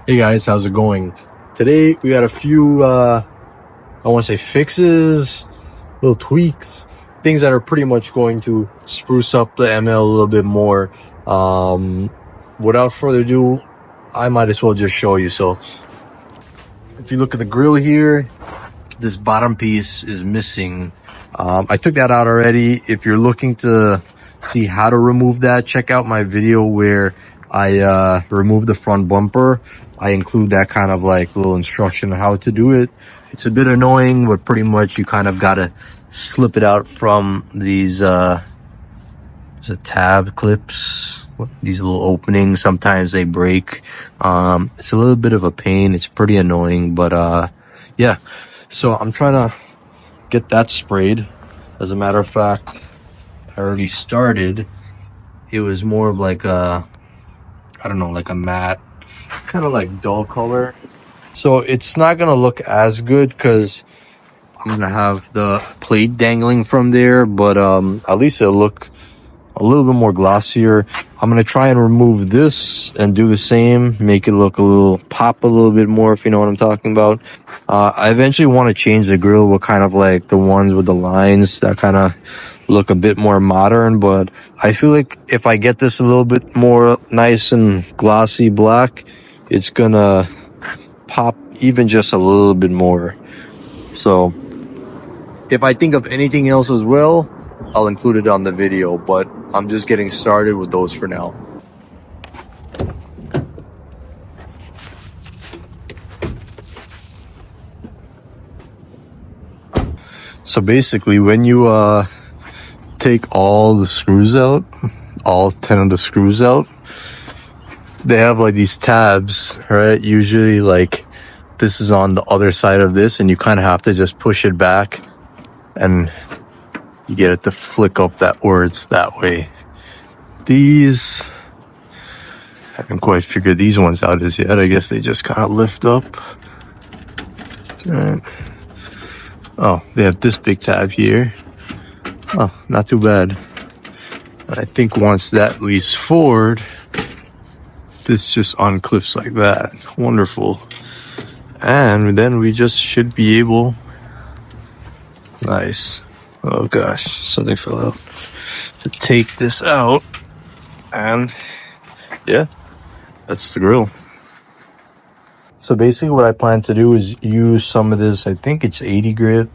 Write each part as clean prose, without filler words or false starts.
Hey guys, how's it going? Today we got a few I want to say fixes, little tweaks, things that are pretty much going to spruce up the ML a little bit more. Without further ado, I might as well just show you. So if you look at the grill here, this bottom piece is missing. I took that out already. If you're looking to see how to remove that, check out my video where I removed the front bumper. I include that kind of like little instruction on how to do it. It's a bit annoying, but pretty much you kind of gotta slip it out from these tab clips, these little openings. Sometimes they break. It's a little bit of a pain. It's pretty annoying, but yeah. So I'm trying to get that sprayed. As a matter of fact, I already started. It was more of like a, I don't know, like a matte, kind of like dull color. So it's not gonna look as good because I'm gonna have the plate dangling from there, but at least it'll look a little bit more glossier. I'm gonna try and remove this and do the same, make it look pop a little bit more, if you know what I'm talking about. I eventually want to change the grill with kind of like the ones with the lines that kind of look a bit more modern, but I feel like if I get this a little bit more nice and glossy black, it's gonna pop even just a little bit more. So if I think of anything else as well, I'll include it on the video, but I'm just getting started with those for now. So basically, when you take all the screws out, all 10 of the screws out, they have like these tabs, right? Usually like this is on the other side of this, and you kind of have to just push it back and you get it to flick up it's that way. These, I haven't quite figured these ones out as yet. I guess they just kind of lift up. Right. Oh, they have this big tab here. Oh, not too bad. I think once that leaves forward, this just unclips like that. Wonderful. And then we just should be able, nice. Oh gosh, something fell out. To take this out, and yeah, that's the grill. So basically what I plan to do is use some of this, I think it's 80 grit,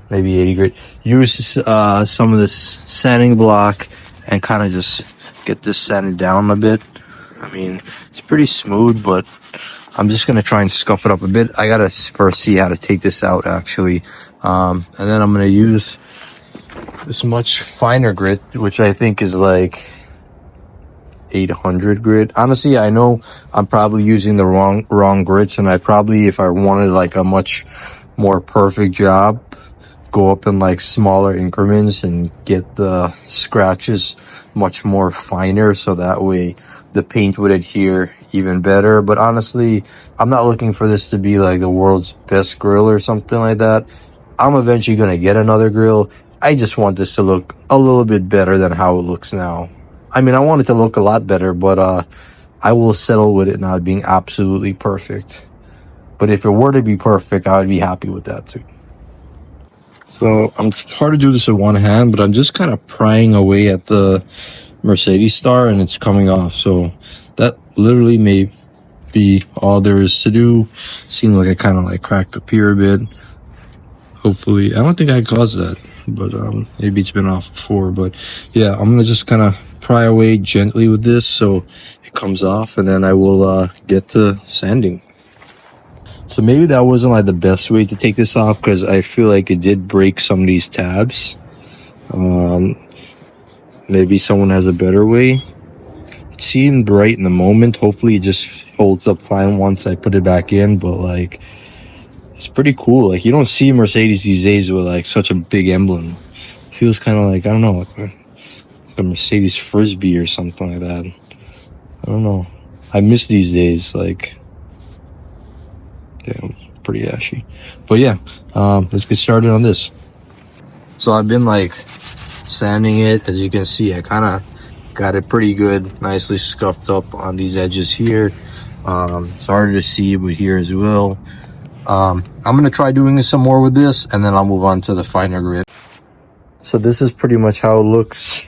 maybe 80 grit. Use some of this sanding block and kind of just get this sanded down a bit. I mean, it's pretty smooth, but I'm just going to try and scuff it up a bit. I got to first see how to take this out, actually. And then I'm going to use this much finer grit, which I think is like 800 grit. Honestly, I know I'm probably using the wrong grits, and I probably, if I wanted like a much more perfect job, go up in like smaller increments and get the scratches much more finer, so that way the paint would adhere even better. But honestly, I'm not looking for this to be like the world's best grill or something like that. I'm eventually going to get another grill. I just want this to look a little bit better than how it looks now. I mean, I want it to look a lot better, but I will settle with it not being absolutely perfect. But if it were to be perfect, I would be happy with that too. So I'm hard to do this with one hand, but I'm just kind of prying away at the Mercedes star, and it's coming off. So that literally may be all there is to do. Seems like I kind of like cracked up here a bit. Hopefully, I don't think I caused that, but maybe it's been off before. But yeah, I'm gonna just kind of pry away gently with this so it comes off, and then I will get to sanding. So maybe that wasn't like the best way to take this off, because I feel like it did break some of these tabs. Maybe someone has a better way. It seemed right in the moment. Hopefully it just holds up fine once I put it back in, but like, it's pretty cool. Like, you don't see Mercedes these days with like such a big emblem. It feels kind of like, I don't know, like a Mercedes Frisbee or something like that. I don't know. I miss these days. Like, damn, pretty ashy. But yeah, let's get started on this. So I've been like sanding it. As you can see, I kind of got it pretty good, nicely scuffed up on these edges here. It's harder to see, but here as well. I'm gonna try doing some more with this, and then I'll move on to the finer grit. So this is pretty much how it looks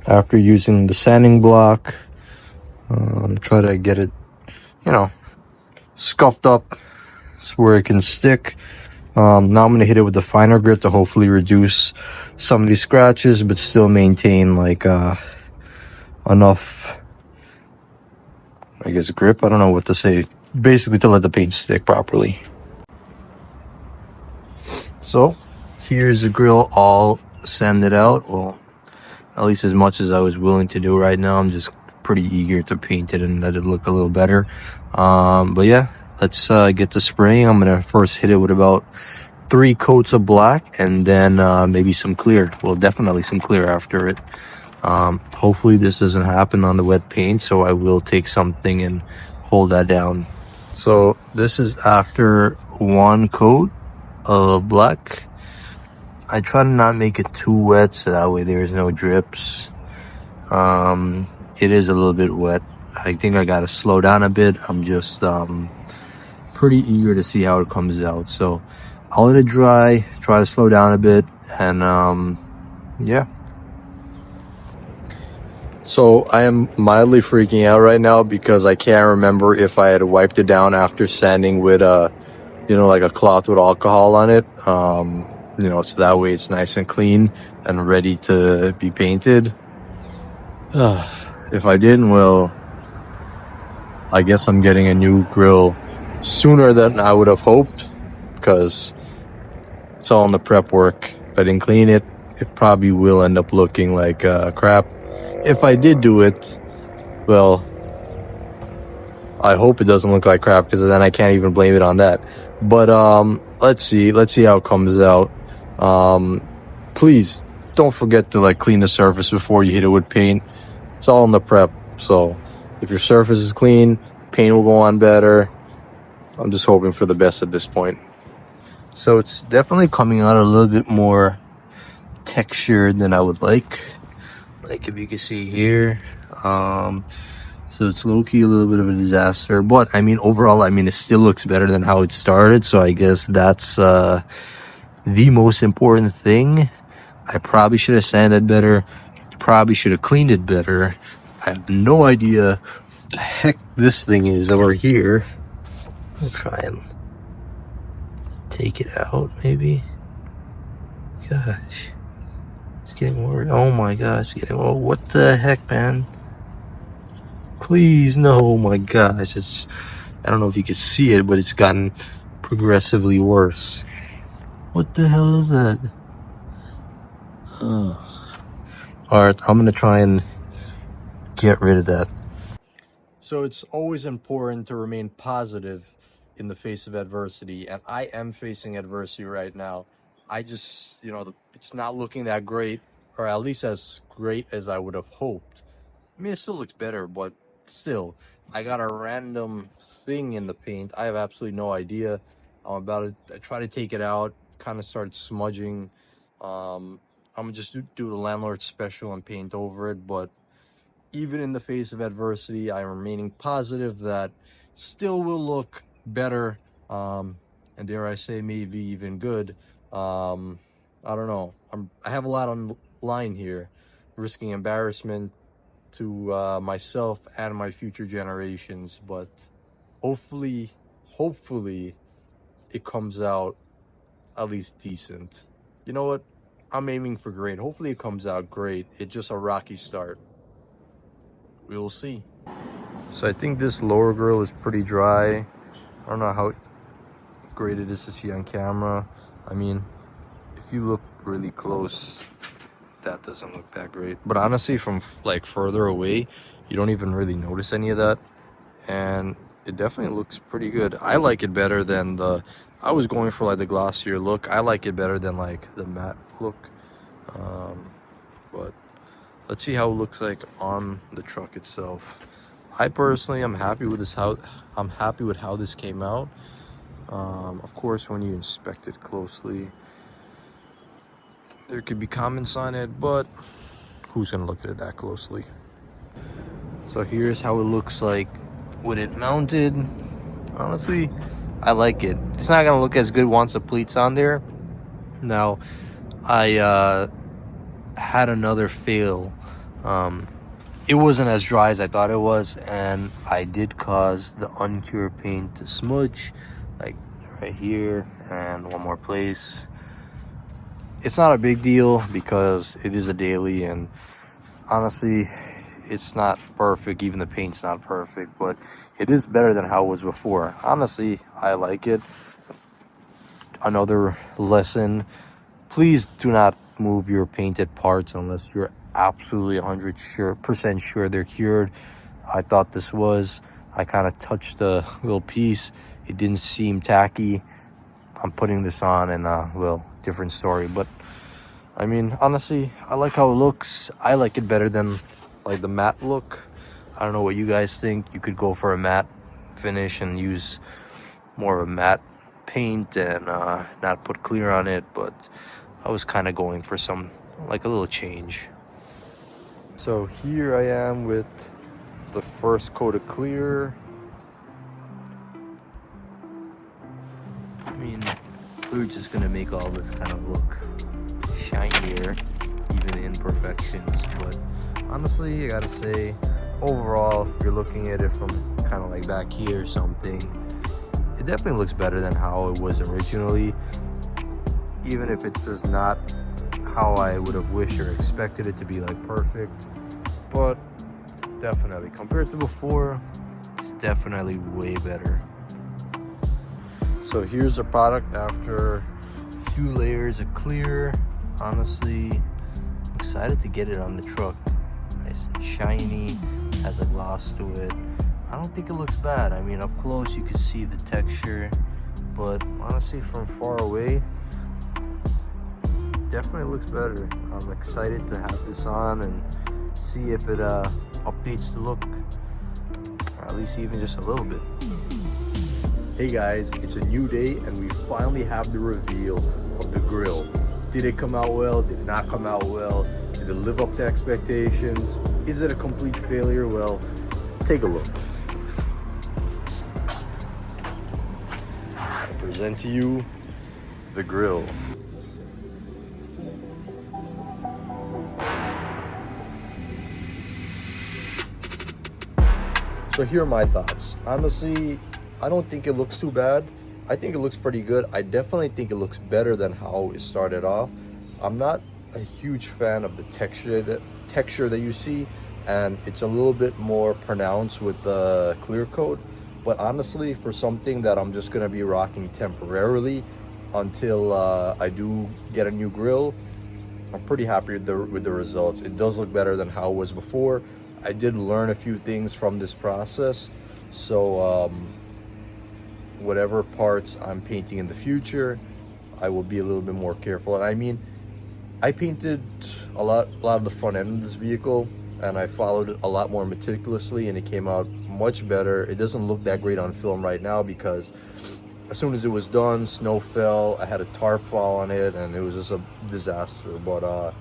after using the sanding block. Try to get it, you know, scuffed up where it can stick. Now I'm going to hit it with the finer grit to hopefully reduce some of these scratches, but still maintain like enough, I guess, grip. I don't know what to say. Basically to let the paint stick properly. So here's the grill all sanded out. Well, at least as much as I was willing to do right now. I'm just pretty eager to paint it and let it look a little better. But yeah, let's get to spraying. I'm going to first hit it with about 3 coats of black, and then maybe some clear. Well, definitely some clear after it. Hopefully this doesn't happen on the wet paint, so I will take something and hold that down. So this is after 1 coat of black. I try to not make it too wet, so that way there's no drips. It is a little bit wet. I think I gotta slow down a bit. I'm just pretty eager to see how it comes out. So I'll let it dry, try to slow down a bit, and yeah. So I am mildly freaking out right now because I can't remember if I had wiped it down after sanding with you know, like a cloth with alcohol on it. You know, so that way it's nice and clean and ready to be painted. If I didn't, well, I guess I'm getting a new grill sooner than I would have hoped, because it's all in the prep work. If I didn't clean it, it probably will end up looking like crap. If I did do it, well, I hope it doesn't look like crap, because then I can't even blame it on that. But let's see how it comes out. Please don't forget to like clean the surface before you hit it with paint. It's all in the prep. So if your surface is clean, paint will go on better. I'm just hoping for the best at this point. So it's definitely coming out a little bit more textured than I would like if you can see here. So it's low-key a little bit of a disaster, but I mean overall, I mean it still looks better than how it started, so I guess that's the most important thing. I probably should have sanded better, probably should have cleaned it better. I have no idea what the heck this thing is over here. I'll try and take it out, maybe. Gosh, it's getting worse. Oh my gosh, it's getting, oh, what the heck, man? Please, no. Oh my gosh, it's, I don't know if you can see it, but it's gotten progressively worse. What the hell is that? Alright, I'm gonna try and get rid of that. So it's always important to remain positive in the face of adversity, and I am facing adversity right now. I just, you know, it's not looking that great, or at least as great as I would have hoped. I mean, it still looks better, but still, I got a random thing in the paint. I have absolutely no idea. I'm about to, I try to take it out, kind of started smudging. I'm gonna just do the landlord special and paint over it, but even in the face of adversity, I'm remaining positive that still will look better, and dare I say maybe even good. I don't know. I have a lot on line here, risking embarrassment to myself and my future generations, but hopefully it comes out at least decent. You know what? I'm aiming for great. Hopefully it comes out great. It's just a rocky start. We will see. So I think this lower grill is pretty dry. I don't know how great it is to see on camera. I mean, if you look really close, that doesn't look that great. But honestly, from like further away, you don't even really notice any of that. And it definitely looks pretty good. I like it better than the, I was going for like the glossier look. I like it better than like the matte look. But let's see how it looks like on the truck itself. I personally am happy with this, I'm happy with how this came out. Of course, when you inspect it closely, there could be comments on it, but who's gonna look at it that closely? So here's how it looks like with it mounted, honestly, I like it. It's not gonna look as good once the pleat's on there. Now, I had another fail. It wasn't as dry as I thought it was, and I did cause the uncured paint to smudge, like right here and one more place. It's not a big deal because it is a daily, and honestly, it's not perfect. Even the paint's not perfect, but it is better than how it was before. Honestly, I like it. Another lesson: please do not move your painted parts unless you're absolutely 100% sure they're cured. I thought this was. I kind of touched the little piece. It didn't seem tacky. I'm putting this on, and well, different story. But I mean, honestly, I like how it looks. I like it better than like the matte look. I don't know what you guys think. You could go for a matte finish and use more of a matte paint and not put clear on it, but I was kind of going for some, like a little change. So here I am with the first coat of clear. I mean, we're just gonna make all this kind of look shinier, even the imperfections. But honestly, I gotta say, overall, if you're looking at it from kind of like back here or something, it definitely looks better than how it was originally. Even if it's just not how I would have wished or expected it to be, like perfect, but definitely compared to before, it's definitely way better. So here's the product after a few layers of clear. Honestly, I'm excited to get it on the truck. Nice and shiny, has a gloss to it. I don't think it looks bad. I mean, up close you can see the texture, but honestly from far away, definitely looks better. I'm excited to have this on and see if it updates the look, or at least even just a little bit. Hey guys, it's a new day and we finally have the reveal of the Grille. Did it come out well? Did it not come out well? Did it live up to expectations? Is it a complete failure? Well, take a look. I present to you the Grille. So here are my thoughts. Honestly, I don't think it looks too bad. I think it looks pretty good. I definitely think it looks better than how it started off. I'm not a huge fan of the texture that you see, and it's a little bit more pronounced with the clear coat. But honestly, for something that I'm just gonna be rocking temporarily until I do get a new Grille, I'm pretty happy with the results. It does look better than how it was before. I did learn a few things from this process, so whatever parts I'm painting in the future, I will be a little bit more careful. And I mean, I painted a lot of the front end of this vehicle, and I followed it a lot more meticulously, and it came out much better. It doesn't look that great on film right now because as soon as it was done, snow fell. I had a tarp fall on it, and it was just a disaster. But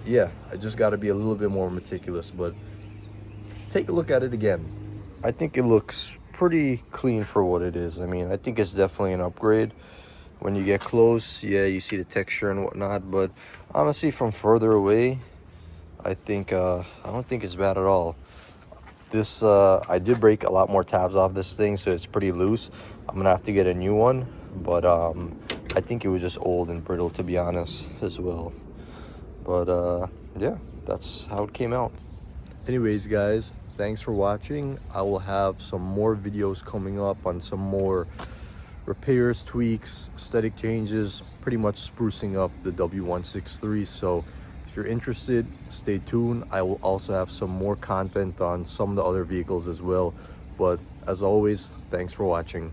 yeah, I just got to be a little bit more meticulous. But take a look at it again. I think it looks pretty clean for what it is. I mean, I think it's definitely an upgrade. When you get close, yeah, you see the texture and whatnot, but honestly, from further away, I think I don't think it's bad at all. This I did break a lot more tabs off this thing, so it's pretty loose. I'm gonna have to get a new one, but I think it was just old and brittle, to be honest, as well. But yeah, that's how it came out. Anyways, guys, thanks for watching. I will have some more videos coming up on some more repairs, tweaks, aesthetic changes, pretty much sprucing up the W163. So if you're interested, stay tuned. I will also have some more content on some of the other vehicles as well. But as always, thanks for watching.